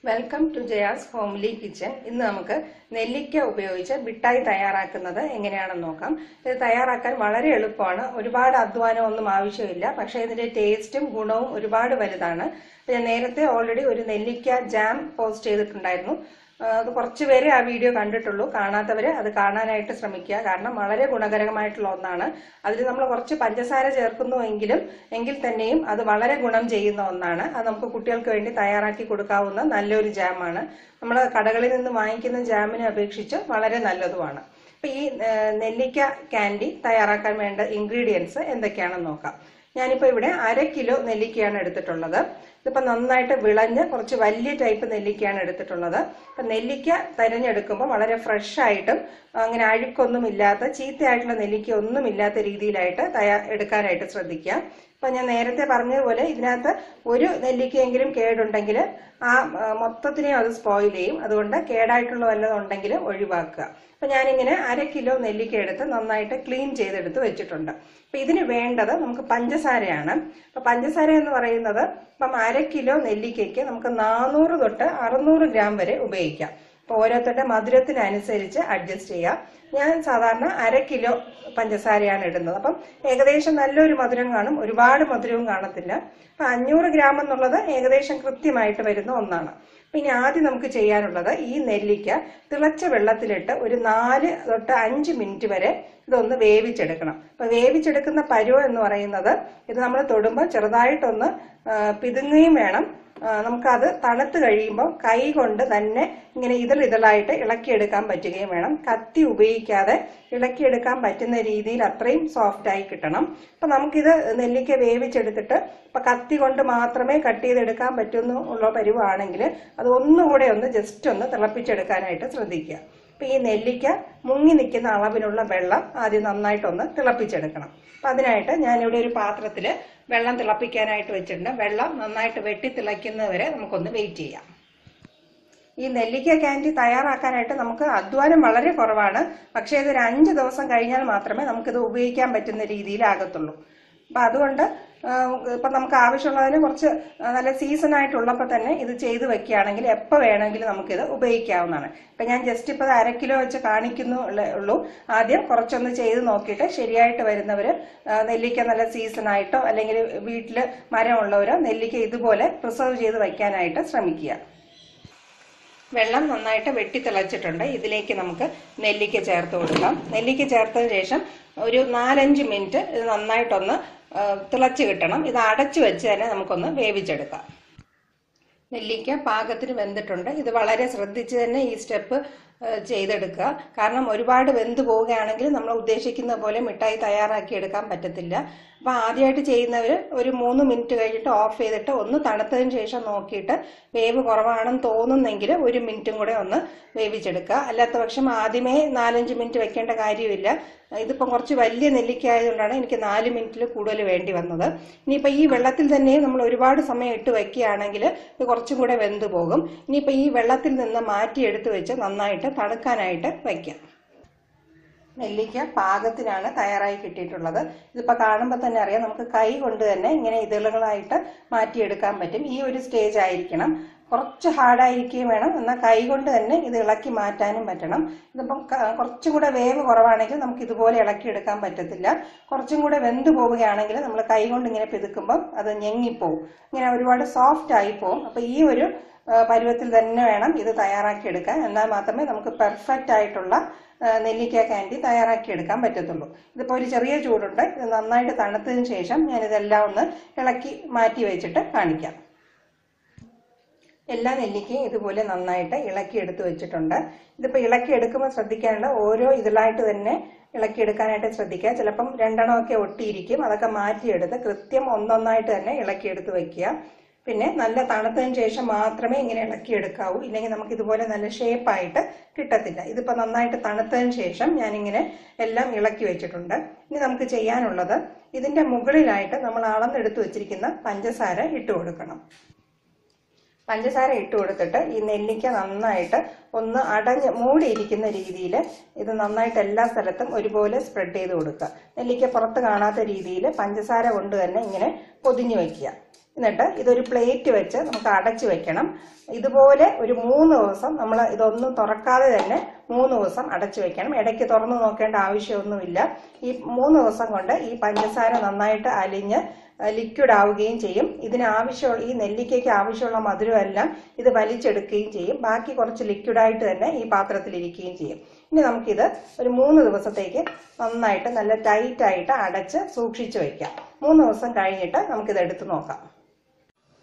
Welcome to Jaya's homely kitchen. ഇന്ന് നമുക്ക് നെല്ലിക്ക ഉപയോഗിച്ച് മിഠായി തയ്യാറാക്കുന്നത് എങ്ങനെയാണെന്ന് നോക്കാം. ഇത് തയ്യാറാക്കാൻ വളരെ എളുപ്പമാണ്, ഒരുപാട് അധ്വാനമൊന്നും ആവശ്യമില്ല. പക്ഷേ ഇതിന്റെ ടേസ്റ്റും ഗുണവും ഒരുപാട് വലുതാണ്. ഞാൻ നേരത്തെ ഓൾറെഡി ഒരു നെല്ലിക്ക ജാം പോസ്റ്റ് ചെയ്തിട്ടുണ്ടായിരുന്നു. അത് കുറച്ച് പേരെ ആ വീഡിയോ കണ്ടിട്ടുള്ളൂ. കാണാത്തവര് അത് കാണാനായിട്ട് ശ്രമിക്കുക. കാരണം വളരെ ഗുണകരമായിട്ടുള്ള ഒന്നാണ്. അതിൽ നമ്മൾ കുറച്ച് പഞ്ചസാര എങ്കിൽ തന്നെയും അത് വളരെ ഗുണം ചെയ്യുന്ന ഒന്നാണ്. അത് നമുക്ക് കുട്ടികൾക്ക് വേണ്ടി തയ്യാറാക്കി കൊടുക്കാവുന്ന നല്ലൊരു ജാമാണ്. നമ്മൾ കടകളിൽ നിന്ന് വാങ്ങിക്കുന്ന ജാമിനെ അപേക്ഷിച്ച് വളരെ നല്ലതുമാണ്. അപ്പൊ ഈ നെല്ലിക്ക കാൻഡി തയ്യാറാക്കാൻ വേണ്ട ഇൻഗ്രീഡിയൻസ് എന്തൊക്കെയാണെന്ന് നോക്കാം. ഞാനിപ്പോ ഇവിടെ 1/2 കിലോ നെല്ലിക്കയാണ് എടുത്തിട്ടുള്ളത്. ഇതിപ്പോ നന്നായിട്ട് വിളഞ്ഞ് കുറച്ച് വലിയ ടൈപ്പ് നെല്ലിക്കയാണ് എടുത്തിട്ടുള്ളത്. അപ്പൊ നെല്ലിക്ക തിരഞ്ഞെടുക്കുമ്പോൾ വളരെ ഫ്രഷ് ആയിട്ടും അങ്ങനെ അഴുക്കൊന്നും ഇല്ലാത്ത ചീത്തയായിട്ടുള്ള നെല്ലിക്ക ഒന്നും ഇല്ലാത്ത രീതിയിലായിട്ട് എടുക്കാനായിട്ട് ശ്രദ്ധിക്കുക. അപ്പൊ ഞാൻ നേരത്തെ പറഞ്ഞതുപോലെ ഇതിനകത്ത് ഒരു നെല്ലിക്കയെങ്കിലും കേടുണ്ടെങ്കിൽ ആ മൊത്തത്തിനെയും അത് സ്പോയിൽ ചെയ്യും. അതുകൊണ്ട് കേടായിട്ടുള്ള വല്ലതും ഉണ്ടെങ്കിൽ ഒഴിവാക്കുക. അപ്പൊ ഞാനിങ്ങനെ 1/2 കിലോ നെല്ലിക്ക എടുത്ത് നന്നായിട്ട് ക്ലീൻ ചെയ്തെടുത്ത് വെച്ചിട്ടുണ്ട്. അപ്പൊ ഇതിന് വേണ്ടത് നമുക്ക് പഞ്ചസാരയാണ്. അപ്പൊ പഞ്ചസാര എന്ന് പറയുന്നത് ഇപ്പം 1/2 കിലോ നെല്ലിക്കയ്ക്ക് നമുക്ക് 400 തൊട്ട് 600 ഗ്രാം വരെ ഉപയോഗിക്കാം. അപ്പൊ ഓരോരുത്തരുടെ മധുരത്തിനനുസരിച്ച് അഡ്ജസ്റ്റ് ചെയ്യാം. ഞാൻ സാധാരണ 1/2 കിലോ പഞ്ചസാരയാണ് ഇടുന്നത്. അപ്പം ഏകദേശം നല്ലൊരു മധുരം കാണും, ഒരുപാട് മധുരവും കാണത്തില്ല. അപ്പൊ 500 ഗ്രാം എന്നുള്ളത് ഏകദേശം കൃത്യമായിട്ട് വരുന്ന ഒന്നാണ്. പിന്നെ ആദ്യം നമുക്ക് ചെയ്യാനുള്ളത് ഈ നെല്ലിക്ക തിളച്ച വെള്ളത്തിലിട്ട് ഒരു 4 തൊട്ട് 5 മിനിറ്റ് വരെ ഇതൊന്ന് വേവിച്ചെടുക്കണം. അപ്പൊ വേവിച്ചെടുക്കുന്ന പരുവം എന്ന് പറയുന്നത് ഇത് നമ്മൾ തൊടുമ്പോൾ ചെറുതായിട്ടൊന്ന് പിതുങ്ങുകയും വേണം. നമുക്കത് തണുത്ത് കഴിയുമ്പോൾ കൈ കൊണ്ട് തന്നെ ഇങ്ങനെ ഇതളായിട്ട് ഇളക്കിയെടുക്കാൻ പറ്റുകയും വേണം. കത്തി ഉപയോഗിക്കാതെ ഇളക്കിയെടുക്കാൻ പറ്റുന്ന രീതിയിൽ അത്രയും സോഫ്റ്റ് ആയി കിട്ടണം. അപ്പൊ നമുക്കിത് നെല്ലിക്ക വേവിച്ചെടുത്തിട്ട് ഇപ്പൊ കത്തി കൊണ്ട് മാത്രമേ കട്ട് ചെയ്തെടുക്കാൻ പറ്റുന്നുള്ള പരുവാണെങ്കിൽ അത് ഒന്നുകൂടെ ഒന്ന് ജസ്റ്റ് ഒന്ന് തിളപ്പിച്ചെടുക്കാനായിട്ട് ശ്രദ്ധിക്കുക. അപ്പൊ ഈ നെല്ലിക്ക മുങ്ങി നിൽക്കുന്ന അളവിനുള്ള വെള്ളം ആദ്യം നന്നായിട്ടൊന്ന് തിളപ്പിച്ചെടുക്കണം. അപ്പൊ അതിനായിട്ട് ഞാനിവിടെ ഒരു പാത്രത്തില് വെള്ളം തിളപ്പിക്കാനായിട്ട് വെച്ചിട്ടുണ്ട്. വെള്ളം നന്നായിട്ട് വെട്ടി തിളയ്ക്കുന്നത് വരെ നമുക്കൊന്ന് വെയിറ്റ് ചെയ്യാം. ഈ നെല്ലിക്ക കാൻഡി തയ്യാറാക്കാനായിട്ട് നമുക്ക് അധ്വാനം വളരെ കുറവാണ്. പക്ഷേ ഇതൊരു 5 ദിവസം കഴിഞ്ഞാൽ മാത്രമേ നമുക്കിത് ഉപയോഗിക്കാൻ പറ്റുന്ന രീതിയിലാകത്തുള്ളൂ. അപ്പൊ അതുകൊണ്ട് ഇപ്പൊ നമുക്ക് ആവശ്യമുള്ളതിന് കുറച്ച് നല്ല സീസൺ ആയിട്ടുള്ളപ്പോൾ തന്നെ ഇത് ചെയ്ത് വെക്കുകയാണെങ്കിൽ എപ്പോൾ വേണമെങ്കിലും നമുക്കിത് ഉപയോഗിക്കാവുന്നതാണ്. ഇപ്പൊ ഞാൻ ജസ്റ്റ് ഇപ്പൊ 1/2 കിലോ വെച്ച് കാണിക്കുന്നുള്ളൂ. ആദ്യം കുറച്ചൊന്ന് ചെയ്ത് നോക്കിയിട്ട് ശരിയായിട്ട് വരുന്നവര് നെല്ലിക്ക നല്ല സീസൺ ആയിട്ടോ അല്ലെങ്കിൽ വീട്ടില് മരമുള്ളവരോ നെല്ലിക്ക ഇതുപോലെ പ്രിസർവ് ചെയ്ത് വെക്കാനായിട്ട് ശ്രമിക്കുക. വെള്ളം നന്നായിട്ട് വെട്ടി തിളച്ചിട്ടുണ്ട്. ഇതിലേക്ക് നമുക്ക് നെല്ലിക്ക ചേർത്ത് കൊടുക്കാം. നെല്ലിക്ക ചേർത്തതിന് ശേഷം ഒരു 4-5 മിനിറ്റ് ഇത് നന്നായിട്ടൊന്ന് തിളച്ച് കിട്ടണം. ഇത് അടച്ചു വെച്ച് തന്നെ നമുക്കൊന്ന് വേവിച്ചെടുക്കാം. നെല്ലിക്ക പാകത്തിന് വെന്തിട്ടുണ്ട്. ഇത് വളരെ ശ്രദ്ധിച്ച് തന്നെ ഈ സ്റ്റെപ്പ് ചെയ്തെടുക്കുക. കാരണം ഒരുപാട് വെന്ത് പോവുകയാണെങ്കിൽ നമ്മൾ ഉദ്ദേശിക്കുന്ന പോലെ മിഠായി തയ്യാറാക്കി എടുക്കാൻ പറ്റത്തില്ല. അപ്പൊ ആദ്യമായിട്ട് ചെയ്യുന്നവർ ഒരു 3 മിനിറ്റ് കഴിഞ്ഞിട്ട് ഓഫ് ചെയ്തിട്ട് ഒന്ന് തണുത്തതിന് ശേഷം നോക്കിയിട്ട് വേവ് കുറവാണെന്ന് തോന്നുന്നെങ്കിൽ 1 മിനിറ്റും കൂടെ ഒന്ന് വേവിച്ചെടുക്കുക. അല്ലാത്ത പക്ഷം ആദ്യമേ 4-5 മിനിറ്റ് വെക്കേണ്ട കാര്യമില്ല. ഇതിപ്പം കുറച്ച് വലിയ നെല്ലിക്ക ആയതുകൊണ്ടാണ് എനിക്ക് 4 മിനിറ്റിൽ കൂടുതൽ വേണ്ടി വന്നത്. ഇനിയിപ്പോൾ ഈ വെള്ളത്തിൽ തന്നെ നമ്മൾ ഒരുപാട് സമയം ഇട്ട് വെക്കുകയാണെങ്കിൽ ഇത് കുറച്ചും കൂടെ വെന്ത് പോകും. ഇനിയിപ്പോൾ ഈ വെള്ളത്തിൽ നിന്ന് മാറ്റി എടുത്ത് വെച്ച് നന്നായിട്ട് തണുക്കാനായിട്ട് വയ്ക്കാം. നെല്ലിക്ക പാകത്തിനാണ് തയ്യാറായി കിട്ടിയിട്ടുള്ളത്. ഇതിപ്പോ കാണുമ്പോൾ തന്നെ അറിയാം, നമുക്ക് കൈ കൊണ്ട് തന്നെ ഇങ്ങനെ ഇതളുകളായിട്ട് മാറ്റിയെടുക്കാൻ പറ്റും. ഈ ഒരു സ്റ്റേജ് ആയിരിക്കണം. കുറച്ച് ഹാർഡായിരിക്കുകയും വേണം, എന്നാൽ കൈ കൊണ്ട് തന്നെ ഇത് ഇളക്കി മാറ്റാനും പറ്റണം. ഇതിപ്പം കുറച്ചും കൂടെ വേവ് കുറവാണെങ്കിൽ നമുക്ക് ഇതുപോലെ ഇളക്കിയെടുക്കാൻ പറ്റത്തില്ല. കുറച്ചും കൂടെ വെന്ത് പോവുകയാണെങ്കിൽ നമ്മൾ കൈ കൊണ്ട് ഇങ്ങനെ പിതുക്കുമ്പോൾ അത് ഞെങ്ങിപ്പോവും, ഇങ്ങനെ ഒരുപാട് സോഫ്റ്റ് ആയി പോവും. അപ്പൊ ഈ ഒരു പരുവത്തിൽ തന്നെ വേണം ഇത് തയ്യാറാക്കി എടുക്കാൻ. എന്നാൽ മാത്രമേ നമുക്ക് പെർഫെക്റ്റ് ആയിട്ടുള്ള നെല്ലിക്ക കാൻഡി തയ്യാറാക്കി എടുക്കാൻ പറ്റത്തുള്ളൂ. ഇതിപ്പോ ഒരു ചെറിയ ചൂടുണ്ട്. ഇത് നന്നായിട്ട് തണുത്തതിന് ശേഷം ഞാൻ ഇതെല്ലാം ഒന്ന് ഇളക്കി മാറ്റി വെച്ചിട്ട് കാണിക്കാം. എല്ലാ നെല്ലിക്കയും ഇതുപോലെ നന്നായിട്ട് ഇളക്കി എടുത്ത് വെച്ചിട്ടുണ്ട്. ഇതിപ്പോ ഇളക്കി എടുക്കുമ്പോൾ ശ്രദ്ധിക്കാനുള്ള ഓരോ ഇതിലായിട്ട് തന്നെ ഇളക്കിയെടുക്കാനായിട്ട് ശ്രദ്ധിക്കുക. ചിലപ്പം 2 എണ്ണമൊക്കെ ഒട്ടിയിരിക്കും. അതൊക്കെ മാറ്റിയെടുത്ത് കൃത്യം ഒന്നൊന്നായിട്ട് തന്നെ ഇളക്കിയെടുത്ത് വെക്കുക. പിന്നെ നല്ല തണുത്തതിന് ശേഷം മാത്രമേ ഇങ്ങനെ ഇളക്കിയെടുക്കാവൂ, ഇല്ലെങ്കിൽ നമുക്ക് ഇതുപോലെ നല്ല ഷേപ്പായിട്ട് കിട്ടത്തില്ല. ഇതിപ്പോ നന്നായിട്ട് തണുത്തതിന് ശേഷം ഞാനിങ്ങനെ എല്ലാം ഇളക്കി വെച്ചിട്ടുണ്ട്. ഇനി നമുക്ക് ചെയ്യാനുള്ളത് ഇതിന്റെ മുകളിലായിട്ട് നമ്മൾ അളന്നെടുത്ത് വെച്ചിരിക്കുന്ന പഞ്ചസാര ഇട്ട് കൊടുക്കണം. പഞ്ചസാര ഇട്ട് കൊടുത്തിട്ട് ഈ നെല്ലിക്ക നന്നായിട്ട് ഒന്ന് മൂടിയിരിക്കുന്ന രീതിയിൽ ഇത് നന്നായിട്ട് എല്ലാ സ്ഥലത്തും ഒരുപോലെ സ്പ്രെഡ് ചെയ്ത് കൊടുക്കുക. നെല്ലിക്ക പുറത്ത് കാണാത്ത രീതിയിൽ പഞ്ചസാര കൊണ്ട് തന്നെ ഇങ്ങനെ പൊതിഞ്ഞു വയ്ക്കുക. എന്നിട്ട് ഇതൊരു പ്ലേറ്റ് വെച്ച് നമുക്ക് അടച്ചു വെക്കണം. ഇതുപോലെ ഒരു 3 ദിവസം നമ്മൾ ഇതൊന്നും തുറക്കാതെ തന്നെ 3 ദിവസം അടച്ചു വെക്കണം. ഇടയ്ക്ക് തുറന്നു നോക്കേണ്ട ആവശ്യമൊന്നുമില്ല. ഈ 3 ദിവസം കൊണ്ട് ഈ പഞ്ചസാര നന്നായിട്ട് അലിഞ്ഞ് ലിക്വിഡ് ആവുകയും ചെയ്യും. ഈ നെല്ലിക്കയ്ക്ക് ആവശ്യമുള്ള മധുരമെല്ലാം ഇത് വലിച്ചെടുക്കുകയും ചെയ്യും. ബാക്കി കുറച്ച് ലിക്വിഡായിട്ട് തന്നെ ഈ പാത്രത്തിൽ ഇരിക്കുകയും ചെയ്യും. ഇനി നമുക്കിത് ഒരു 3 ദിവസത്തേക്ക് നന്നായിട്ട് നല്ല ടൈറ്റായിട്ട് അടച്ച് സൂക്ഷിച്ചു വയ്ക്കാം. 3 ദിവസം കഴിഞ്ഞിട്ട് നമുക്കിത് എടുത്തു നോക്കാം.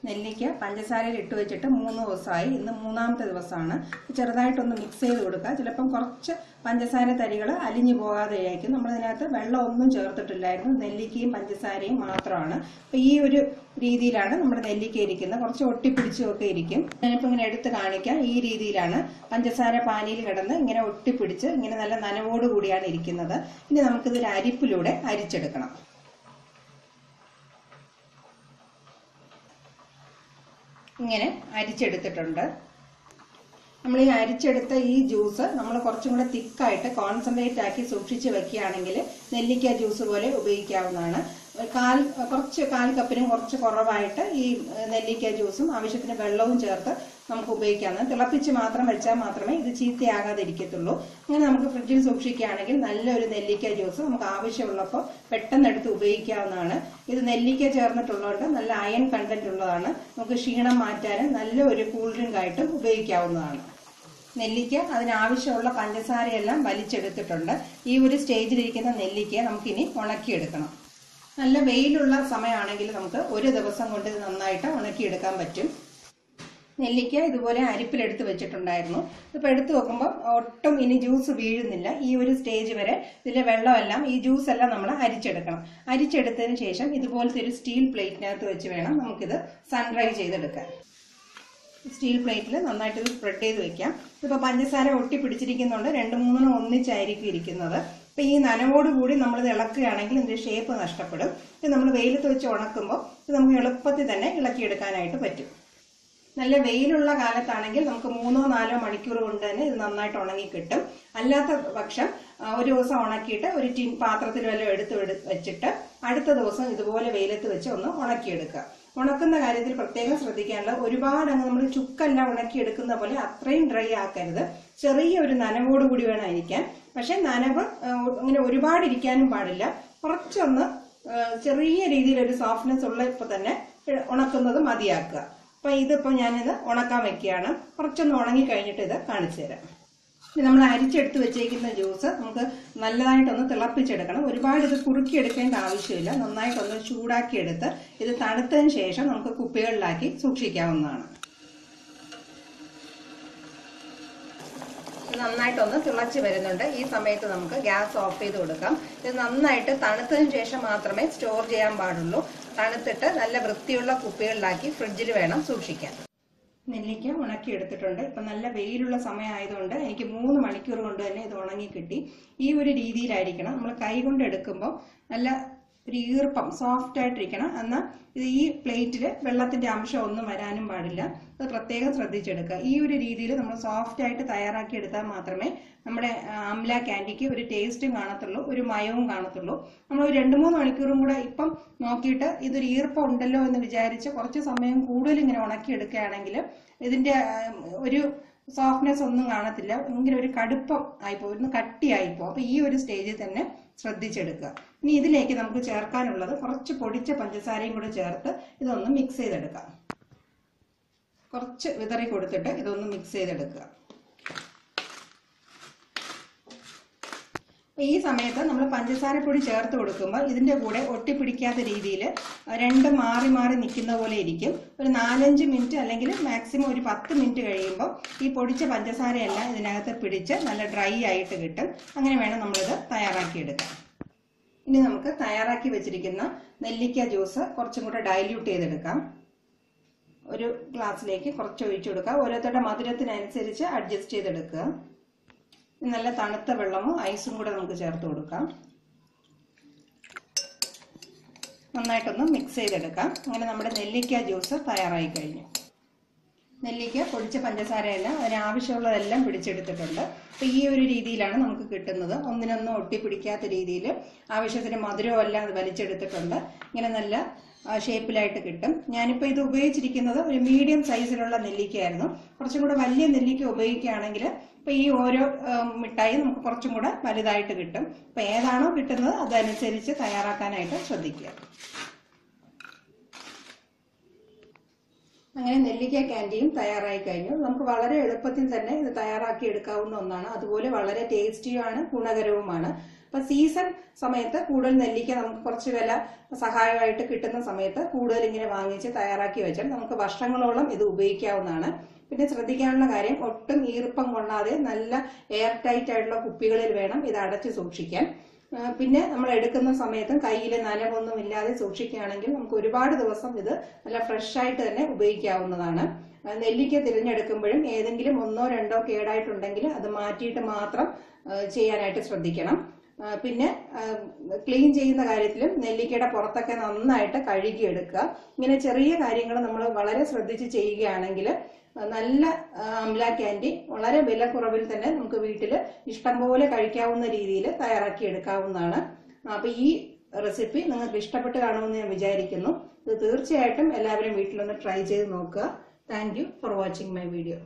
നെല്ലിക്ക പഞ്ചസാരയിൽ ഇട്ട് വെച്ചിട്ട് 3 ദിവസമായി. ഇന്ന് 3ാമത്തെ ദിവസമാണ്. ചെറുതായിട്ടൊന്ന് മിക്സ് ചെയ്ത് കൊടുക്കുക. ചിലപ്പം കുറച്ച് പഞ്ചസാര തരികൾ അലിഞ്ഞു പോകാതെ ആയിരിക്കും. നമ്മളിതിനകത്ത് വെള്ളം ഒന്നും ചേർത്തിട്ടില്ലായിരുന്നു. നെല്ലിക്കയും പഞ്ചസാരയും മാത്രമാണ്. അപ്പോൾ ഈ ഒരു രീതിയിലാണ് നമ്മുടെ നെല്ലിക്ക ഇരിക്കുന്നത്. കുറച്ച് ഒട്ടിപ്പിടിച്ചുമൊക്കെ ഇരിക്കും. ഞാനിപ്പോൾ ഇങ്ങനെ എടുത്ത് കാണിക്കാം. ഈ രീതിയിലാണ് പഞ്ചസാര പാനിയിൽ കിടന്ന് ഇങ്ങനെ ഒട്ടിപ്പിടിച്ച് ഇങ്ങനെ നല്ല നനവോട് കൂടിയാണ് ഇരിക്കുന്നത്. ഇനി നമുക്കിതൊരു അരിപ്പിലൂടെ അരിച്ചെടുക്കണം. ഇങ്ങനെ അരിച്ചെടുത്തിട്ടുണ്ട്. നമ്മൾ ഈ അരിച്ചെടുത്ത ഈ ജ്യൂസ് നമ്മൾ കുറച്ചും കൂടെ തിക്കായിട്ട് കോൺസെൻട്രേറ്റ് ആക്കി സൂക്ഷിച്ച് വെക്കുകയാണെങ്കിൽ നെല്ലിക്ക ജ്യൂസ് പോലെ ഉപയോഗിക്കാവുന്നതാണ്. കാൽ കപ്പിനും കുറച്ച് കുറവായിട്ട് ഈ നെല്ലിക്ക ജ്യൂസും ആവശ്യത്തിന് വെള്ളവും ചേർത്ത് നമുക്ക് ഉപയോഗിക്കാവുന്നതാണ്. തിളപ്പിച്ച് മാത്രം വെച്ചാൽ മാത്രമേ ഇത് ചീത്തയാകാതിരിക്കത്തുള്ളൂ. അങ്ങനെ നമുക്ക് ഫ്രിഡ്ജിൽ സൂക്ഷിക്കുകയാണെങ്കിൽ നല്ലൊരു നെല്ലിക്ക ജ്യൂസ് നമുക്ക് ആവശ്യമുള്ളപ്പോൾ പെട്ടെന്ന് എടുത്ത് ഉപയോഗിക്കാവുന്നതാണ്. ഇത് നെല്ലിക്ക ചേർന്നിട്ടുള്ളതുകൊണ്ട് നല്ല അയൺ കണ്ടന്റ് ഉള്ളതാണ്. നമുക്ക് ക്ഷീണം മാറ്റാനും നല്ല ഒരു കൂൾ ഡ്രിങ്ക് ആയിട്ടും ഉപയോഗിക്കാവുന്നതാണ്. നെല്ലിക്ക അതിനാവശ്യമുള്ള പഞ്ചസാരയെല്ലാം വലിച്ചെടുത്തിട്ടുണ്ട്. ഈ ഒരു സ്റ്റേജിലിരിക്കുന്ന നെല്ലിക്ക നമുക്കിനി ഉണക്കിയെടുക്കണം. നല്ല വെയിലുള്ള സമയമാണെങ്കിൽ നമുക്ക് ഒരു ദിവസം കൊണ്ട് ഇത് നന്നായിട്ട് ഉണക്കിയെടുക്കാൻ പറ്റും. നെല്ലിക്ക ഇതുപോലെ അരിപ്പിലെടുത്ത് വെച്ചിട്ടുണ്ടായിരുന്നു. ഇപ്പോൾ എടുത്തു നോക്കുമ്പോൾ ഒട്ടും ഇനി ജ്യൂസ് വീഴുന്നില്ല. ഈ ഒരു സ്റ്റേജ് വരെ ഇതിലെ വെള്ളമെല്ലാം ഈ ജ്യൂസ് എല്ലാം നമ്മൾ അരിച്ചെടുക്കണം. അരിച്ചെടുത്തതിന് ശേഷം ഇതുപോലത്തെ ഒരു സ്റ്റീൽ പ്ലേറ്റിനകത്ത് വെച്ച് വേണം നമുക്കിത് സൺ ഡ്രൈ ചെയ്തെടുക്കാൻ. സ്റ്റീൽ പ്ലേറ്റിൽ നന്നായിട്ട് ഇത് സ്പ്രെഡ് ചെയ്ത് വെക്കാം. ഇപ്പോൾ പഞ്ചസാര ഒട്ടി പിടിച്ചിരിക്കുന്നുണ്ട്. 2-3 ഒന്നിച്ചായിരിക്കും ഇരിക്കുന്നത്. അപ്പോൾ ഈ നനവോടുകൂടി നമ്മളിത് ഇളക്കുകയാണെങ്കിൽ ഇതിന്റെ ഷേപ്പ് നഷ്ടപ്പെടും. ഇത് നമ്മൾ വെയിലത്ത് വെച്ച് ഉണക്കുമ്പോൾ ഇത് നമുക്ക് എളുപ്പത്തിൽ തന്നെ ഇളക്കിയെടുക്കാനായിട്ട് പറ്റും. നല്ല വെയിലുള്ള കാലത്താണെങ്കിൽ നമുക്ക് 3-4 മണിക്കൂർ കൊണ്ട് തന്നെ ഇത് നന്നായിട്ട് ഉണങ്ങി കിട്ടും. അല്ലാത്ത പക്ഷം ഒരു ദിവസം ഉണക്കിയിട്ട് ഒരു പാത്രത്തിൽ വല്ലതും എടുത്ത് വെച്ചിട്ട് അടുത്ത ദിവസം ഇതുപോലെ വെയിലത്ത് വെച്ച് ഒന്ന് ഉണക്കിയെടുക്കുക. ഉണക്കുന്ന കാര്യത്തിൽ പ്രത്യേകം ശ്രദ്ധിക്കാനുള്ള ഒരുപാട് നമ്മൾ ചുക്കെല്ലാം ഉണക്കിയെടുക്കുന്ന പോലെ അത്രയും ഡ്രൈ ആക്കരുത്. ചെറിയൊരു നനവോടുകൂടി വേണം ഇരിക്കാൻ. പക്ഷെ നനവ് അങ്ങനെ ഒരുപാട് ഇരിക്കാനും പാടില്ല. കുറച്ചൊന്ന് ചെറിയ രീതിയിൽ ഒരു സോഫ്റ്റ്നെസ് ഉള്ളപ്പോൾ തന്നെ ഉണക്കുന്നത് മതിയാക്കുക. അപ്പൊ ഇതിപ്പോൾ ഞാനിത് ഉണക്കാൻ വെക്കുകയാണ്. കുറച്ചൊന്ന് ഉണങ്ങി കഴിഞ്ഞിട്ട് ഇത് കാണിച്ചു തരാം. നമ്മൾ അരിച്ചെടുത്ത് വെച്ചേക്കുന്ന ജ്യൂസ് നമുക്ക് നല്ലതായിട്ടൊന്ന് തിളപ്പിച്ചെടുക്കണം. ഒരുപാട് ഇത് കുറുക്കിയെടുക്കേണ്ട ആവശ്യമില്ല. നന്നായിട്ടൊന്ന് ചൂടാക്കിയെടുത്ത് ഇത് തണുത്തതിന് ശേഷം നമുക്ക് കുപ്പികളിലാക്കി സൂക്ഷിക്കാവുന്നതാണ്. നന്നായിട്ടൊന്ന് തിളച്ച് വരുന്നുണ്ട്. ഈ സമയത്ത് നമുക്ക് ഗ്യാസ് ഓഫ് ചെയ്ത് കൊടുക്കാം. ഇത് നന്നായിട്ട് തണുത്തതിന് ശേഷം മാത്രമേ സ്റ്റോർ ചെയ്യാൻ പാടുള്ളൂ. തണുത്തിട്ട് നല്ല വൃത്തിയുള്ള കുപ്പികളിലാക്കി ഫ്രിഡ്ജിൽ വേണം സൂക്ഷിക്കാൻ. നെല്ലിക്ക ഉണക്കിയെടുത്തിട്ടുണ്ട്. ഇപ്പം നല്ല വെയിലുള്ള സമയമായതുകൊണ്ട് എനിക്ക് 3 മണിക്കൂർ കൊണ്ട് തന്നെ ഇത് ഉണങ്ങി കിട്ടി. ഈ ഒരു രീതിയിലായിരിക്കണം. നമ്മൾ കൈ കൊണ്ട് എടുക്കുമ്പോൾ നല്ല ഒരു ഈർപ്പം സോഫ്റ്റ് ആയിട്ടിരിക്കണം. എന്നാൽ ഇത് ഈ പ്ലേറ്റിൽ വെള്ളത്തിന്റെ അംശം ഒന്നും വരാനും പാടില്ല. അത് പ്രത്യേകം ശ്രദ്ധിച്ചെടുക്കുക. ഈ ഒരു രീതിയിൽ നമ്മൾ സോഫ്റ്റ് ആയിട്ട് തയ്യാറാക്കി എടുത്താൽ മാത്രമേ നമ്മുടെ അംല ക്യാൻഡിക്ക് ഒരു ടേസ്റ്റും കാണത്തുള്ളൂ, ഒരു മയവും കാണത്തുള്ളൂ. നമ്മൾ ഒരു 2-3 മണിക്കൂറും കൂടെ ഇപ്പം നോക്കിയിട്ട് ഇതൊരു ഈർപ്പം ഉണ്ടല്ലോ എന്ന് വിചാരിച്ച് കുറച്ച് സമയം കൂടുതൽ ഇങ്ങനെ ഉണക്കിയെടുക്കുകയാണെങ്കിൽ ഇതിന്റെ ഒരു സോഫ്റ്റ്നെസ് ഒന്നും കാണത്തില്ല. ഇങ്ങനെ ഒരു കടുപ്പം ആയിപ്പോ, ഒന്ന് കട്ടിയായിപ്പോ. അപ്പൊ ഈ ഒരു സ്റ്റേജിൽ തന്നെ ശ്രദ്ധിച്ചെടുക്കുക. ഇനി ഇതിലേക്ക് നമുക്ക് ചേർക്കാനുള്ളത് കുറച്ച് പൊടിച്ച പഞ്ചസാരയും കൂടെ ചേർത്ത് ഇതൊന്ന് മിക്സ് ചെയ്തെടുക്കാം. കുറച്ച് വിതറി കൊടുത്തിട്ട് ഇതൊന്ന് മിക്സ് ചെയ്തെടുക്കുക. ഈ സമയത്ത് നമ്മൾ പഞ്ചസാരപ്പൊടി ചേർത്ത് കൊടുക്കുമ്പോൾ ഇതിന്റെ കൂടെ ഒട്ടിപ്പിടിക്കാത്ത രീതിയിൽ രണ്ടും മാറി മാറി നിൽക്കുന്ന പോലെ ഇരിക്കും. ഒരു 4-5 മിനിറ്റ് അല്ലെങ്കിൽ മാക്സിമം ഒരു 10 മിനിറ്റ് കഴിയുമ്പോൾ ഈ പൊടിച്ച പഞ്ചസാരയെല്ലാം ഇതിനകത്ത് പിടിച്ച് നല്ല ഡ്രൈ ആയിട്ട് കിട്ടും. അങ്ങനെ വേണം നമ്മളിത് തയ്യാറാക്കിയെടുക്കാൻ. ഇനി നമുക്ക് തയ്യാറാക്കി വെച്ചിരിക്കുന്ന നെല്ലിക്ക ജ്യൂസ് കുറച്ചും കൂടെ ഡൈല്യൂട്ട് ചെയ്തെടുക്കാം. ഒരു ഗ്ലാസ്സിലേക്ക് കുറച്ച് ഒഴിച്ചു കൊടുക്കുക. ഓരോരുത്തരുടെ മധുരത്തിനനുസരിച്ച് അഡ്ജസ്റ്റ് ചെയ്തെടുക്കുക. നല്ല തണുത്ത വെള്ളമോ ഐസും കൂടെ നമുക്ക് ചേർത്ത് കൊടുക്കാം. നന്നായിട്ടൊന്ന് മിക്സ് ചെയ്തെടുക്കാം. അങ്ങനെ നമ്മുടെ നെല്ലിക്ക ജ്യൂസ് തയ്യാറായി കഴിഞ്ഞു. നെല്ലിക്ക പൊടിച്ച പഞ്ചസാരയെല്ലാം അതിനാവശ്യമുള്ളതെല്ലാം പിടിച്ചെടുത്തിട്ടുണ്ട്. അപ്പോൾ ഈ ഒരു രീതിയിലാണ് നമുക്ക് കിട്ടുന്നത്. ഒന്നിനൊന്നും ഒട്ടിപ്പിടിക്കാത്ത രീതിയിൽ ആവശ്യത്തിന് മധുരവും എല്ലാം അത് വലിച്ചെടുത്തിട്ടുണ്ട്. ഇങ്ങനെ നല്ല ഷേപ്പിലായിട്ട് കിട്ടും. ഞാനിപ്പോൾ ഇത് ഉപയോഗിച്ചിരിക്കുന്നത് ഒരു മീഡിയം സൈസിലുള്ള നെല്ലിക്കയായിരുന്നു. കുറച്ചും കൂടെ വലിയ നെല്ലിക്ക ഉപയോഗിക്കുകയാണെങ്കിൽ ഇപ്പോൾ ഈ ഓരോ മിഠായി നമുക്ക് കുറച്ചും കൂടെ വലുതായിട്ട് കിട്ടും. അപ്പോൾ ഏതാണോ കിട്ടുന്നത് അതനുസരിച്ച് തയ്യാറാക്കാനായിട്ട് ശ്രദ്ധിക്കുക. അങ്ങനെ നെല്ലിക്ക ക്യാൻഡിയും തയ്യാറായി കഴിഞ്ഞു. നമുക്ക് വളരെ എളുപ്പത്തിൽ തന്നെ ഇത് തയ്യാറാക്കി എടുക്കാവുന്ന ഒന്നാണ്. അതുപോലെ വളരെ ടേസ്റ്റിയുമാണ്, ഗുണകരവുമാണ്. അപ്പൊ സീസൺ സമയത്ത് കൂടുതൽ നെല്ലിക്ക നമുക്ക് കുറച്ച് വില സഹായമായിട്ട് കിട്ടുന്ന സമയത്ത് കൂടുതൽ ഇങ്ങനെ വാങ്ങിച്ച് തയ്യാറാക്കി വെച്ചാൽ നമുക്ക് വർഷങ്ങളോളം ഇത് ഉപയോഗിക്കാവുന്നതാണ്. പിന്നെ ശ്രദ്ധിക്കാനുള്ള കാര്യം, ഒട്ടും ഈർപ്പം കൊള്ളാതെ നല്ല എയർ ടൈറ്റ് ആയിട്ടുള്ള കുപ്പികളിൽ വേണം ഇത് അടച്ച് സൂക്ഷിക്കാൻ. പിന്നെ നമ്മൾ എടുക്കുന്ന സമയത്തും കയ്യിൽ നനവൊന്നും ഇല്ലാതെ സൂക്ഷിക്കുകയാണെങ്കിൽ നമുക്ക് ഒരുപാട് ദിവസം ഇത് നല്ല ഫ്രഷ് ആയിട്ട് തന്നെ ഉപയോഗിക്കാവുന്നതാണ്. നെല്ലിക്ക തിരഞ്ഞെടുക്കുമ്പോഴും ഏതെങ്കിലും ഒന്നോ രണ്ടോ കേടായിട്ടുണ്ടെങ്കിൽ അത് മാറ്റിയിട്ട് മാത്രം ചെയ്യാനായിട്ട് ശ്രദ്ധിക്കണം. പിന്നെ ക്ലീൻ ചെയ്യുന്ന കാര്യത്തിലും നെല്ലിക്കയുടെ പുറത്തൊക്കെ നന്നായിട്ട് കഴുകിയെടുക്കുക. ഇങ്ങനെ ചെറിയ കാര്യങ്ങൾ നമ്മൾ വളരെ ശ്രദ്ധിച്ച് ചെയ്യുകയാണെങ്കിൽ നല്ല അംല ക്യാൻഡി വളരെ വിലക്കുറവിൽ തന്നെ നമുക്ക് വീട്ടിൽ ഇഷ്ടംപോലെ കഴിക്കാവുന്ന രീതിയിൽ തയ്യാറാക്കി എടുക്കാവുന്നതാണ്. അപ്പൊ ഈ റെസിപ്പി നിങ്ങൾക്ക് ഇഷ്ടപ്പെട്ട് കാണുമെന്ന് ഞാൻ വിചാരിക്കുന്നു. ഇത് തീർച്ചയായിട്ടും എല്ലാവരും വീട്ടിലൊന്ന് ട്രൈ ചെയ്ത് നോക്കുക. Thank you for watching my video.